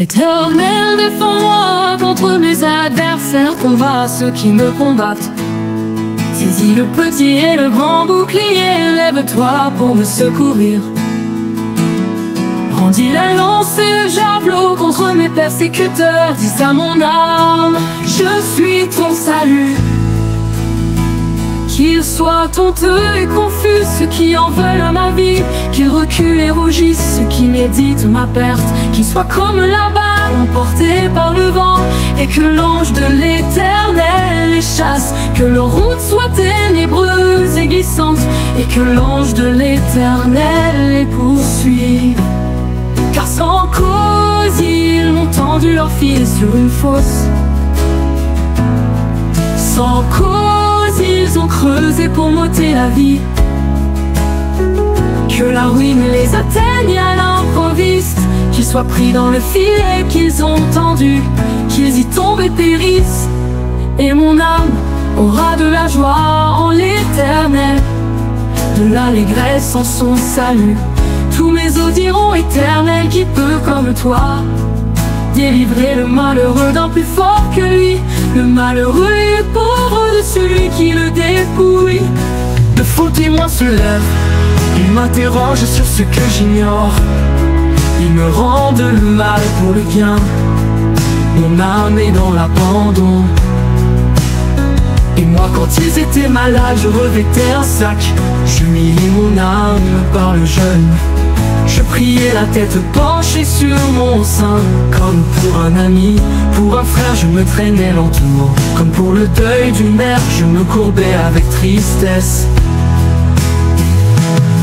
Éternel, défends-moi contre mes adversaires, combat ceux qui me combattent. Saisis le petit et le grand bouclier, lève-toi pour me secourir. Brandis la lance et le javelot contre mes persécuteurs, dis à mon âme, je suis ton salut. Qu'ils soient honteux et confus ceux qui en veulent à ma vie, qu'ils reculent et rougissent ceux qui méditent ma perte, qu'ils soient comme la balle emportée par le vent, et que l'ange de l'Éternel les chasse, que leur route soit ténébreuse et glissante, et que l'ange de l'Éternel les poursuive. Car sans cause ils m'ont tendu leur fil sur une fosse, sans cause ils ont creusé pour m'ôter la vie. Que la ruine les atteigne à l'improviste, qu'ils soient pris dans le filet qu'ils ont tendu, qu'ils y tombent et périssent. Et mon âme aura de la joie en l'Éternel, de l'allégresse en son salut. Tous mes os diront: Éternel, qui peut comme toi délivrer le malheureux d'un plus fort que lui, le malheureux et le pauvre de celui qui le dépouille. De faux témoins se lèvent, ils m'interrogent sur ce que j'ignore. Ils me rendent le mal pour le bien, mon âme est dans l'abandon. Et moi quand ils étaient malades, je revêtais un sac, j'humiliais mon âme par le jeûne. Je priais la tête penchée sur mon sein, comme pour un ami, pour un frère je me traînais lentement. Comme pour le deuil d'une mère, je me courbais avec tristesse.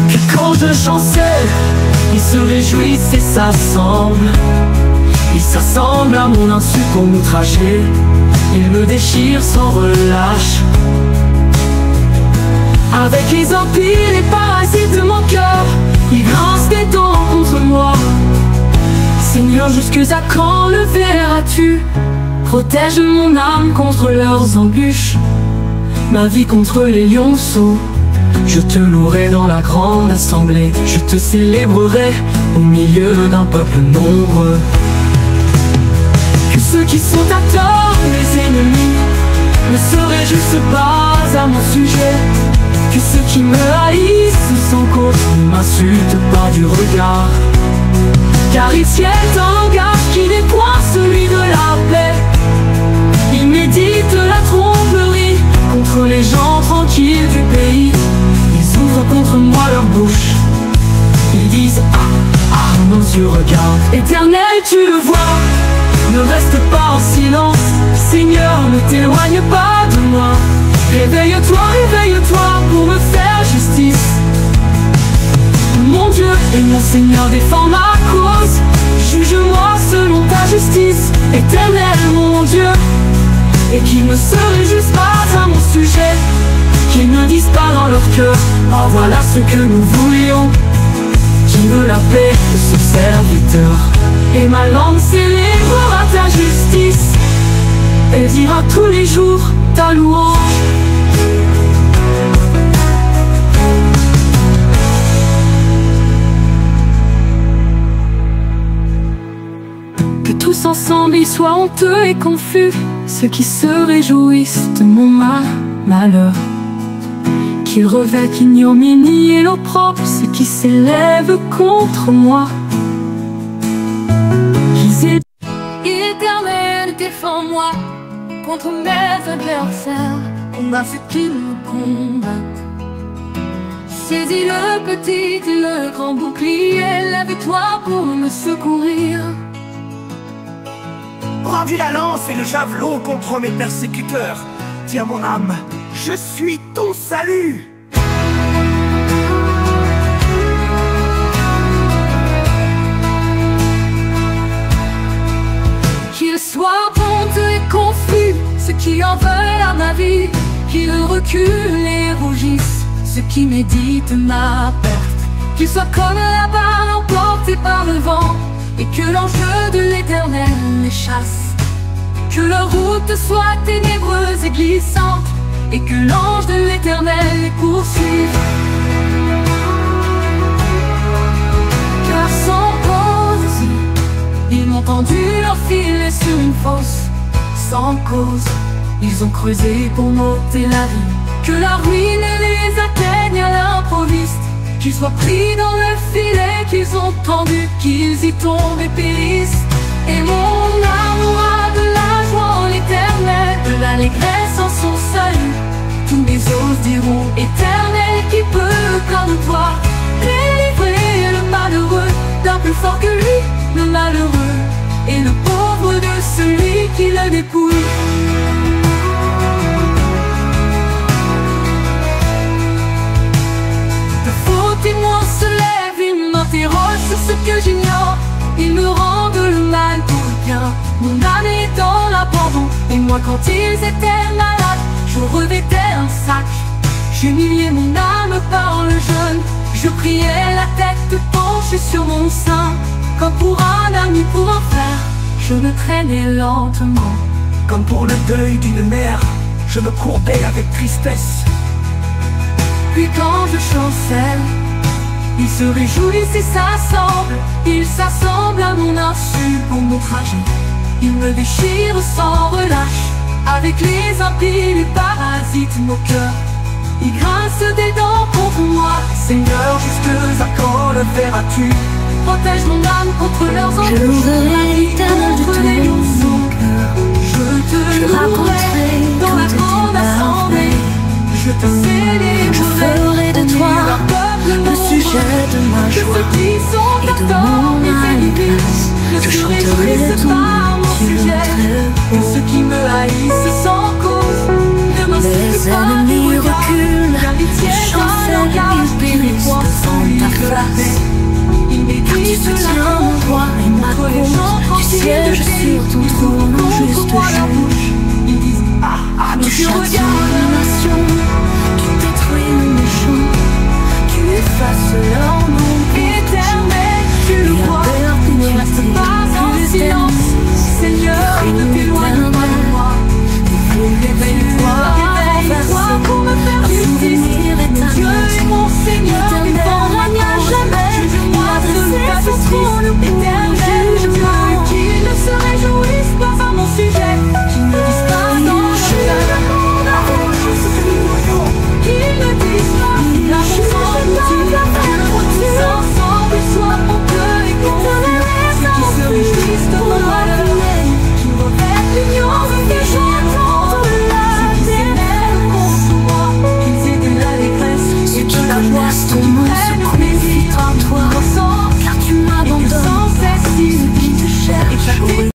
Puis quand je chancelle, ils se réjouissent et s'assemblent. Ils s'assemblent à mon insu pour m'outrager, ils me déchirent sans relâche. Avec les impies, les parasites de mon cœur, ils grincent des dents contre moi. Seigneur, jusque à quand le verras-tu? Protège mon âme contre leurs embûches, ma vie contre les lionceaux. Je te louerai dans la grande assemblée, je te célébrerai au milieu d'un peuple nombreux. Que ceux qui sont à tort, mes ennemis, ne se réjouissent pas à mon sujet. Que ceux qui me haïssent sans cause ne m'insultent pas du regard, car ils tiennent un langage qui n'est point celui de la paix. Ils méditent la tromperie contre les gens tranquilles du pays. Ils ouvrent contre moi leur bouche, ils disent: ah, ah, nos yeux regardent. Éternel, tu le vois, ne reste pas en silence. Seigneur, ne t'éloigne pas de moi. Réveille-toi, réveille-toi pour me faire justice. Mon Dieu et mon Seigneur, défends ma cause. Juge-moi selon ta justice, Éternel mon Dieu. Et qu'ils ne se réjouissent pas à mon sujet, qu'ils ne disent pas dans leur cœur: ah, voilà ce que nous voulions. Qui veut la paix de ce serviteur, et ma langue célébrera ta justice, et dira tous les jours ta louange. Que tous ensemble ils soient honteux et confus, ceux qui se réjouissent de mon malheur. Qu'ils revêtent l'ignominie et l'opprobre, ceux qui s'élèvent contre moi. Éternel, défends-moi contre mes adversaires, combat ceux qui me combattent. Saisis le petit et le grand bouclier, lève-toi pour me secourir. Brandis la lance et le javelot contre mes persécuteurs, dis à mon âme: je suis ton salut. Qu'ils soient honteux et confus ceux qui en veulent à ma vie, qu'ils reculent et rougissent ceux qui méditent ma perte. Qu'ils soient comme la balle emportée par le vent, et que l'ange de l'Éternel les chasse. Que leur route soit ténébreuse et glissante, et que l'ange de l'Éternel les poursuive. Car sans cause, ils m'ont ont tendu leur filet sur une fosse. Sans cause, ils ont creusé pour m'ôter la vie. Que la ruine les atteigne à l'improviste, qu'ils soient pris dans le filet qu'ils ont tendu, qu'ils y tombent et périssent. Et mon âme aura de la joie en l'éternel, de l'allégresse en son salut. Tous mes os diront: Éternel, qui peut comme toi délivrer le malheureux d'un plus fort que lui, le malheureux et le pauvre de celui qui le dépouille. De faux témoins se lèvent, ils m'interrogent sur ce que j'ignore. Ils me rendent le mal pour le bien. Mon âme est dans l'abandon, et moi quand ils étaient malades, je revêtais un sac. J'humiliais mon âme par le jeûne, je priais la tête penchée sur mon sein. Comme pour un ami pour un frère, je me traînais lentement. Comme pour le deuil d'une mère, je me courbais avec tristesse. Puis quand je chancelle, ils se réjouissent et s'assemblent. Ils s'assemblent à mon insu pour mon trajet. Ils me déchirent sans relâche. Avec les impies, les parasites, nos cœurs, ils grincent des dents contre moi. Seigneur, jusque à quand le verras-tu? Protège mon âme contre leurs embûches. Je louerai l'Éternel de tout mon cœur. Je te raconterai dans la grande assemblée. Je te Je ferai de toi le sujet de ma joie et de mon allégresse. Je chanterai de ton sujet. Que ceux qui me haïssent sans cause ne Les ennemis reculent, ils chancellent, ils périssent devant ta face. Car tu soutiens mon droit et ma cause. Du ciel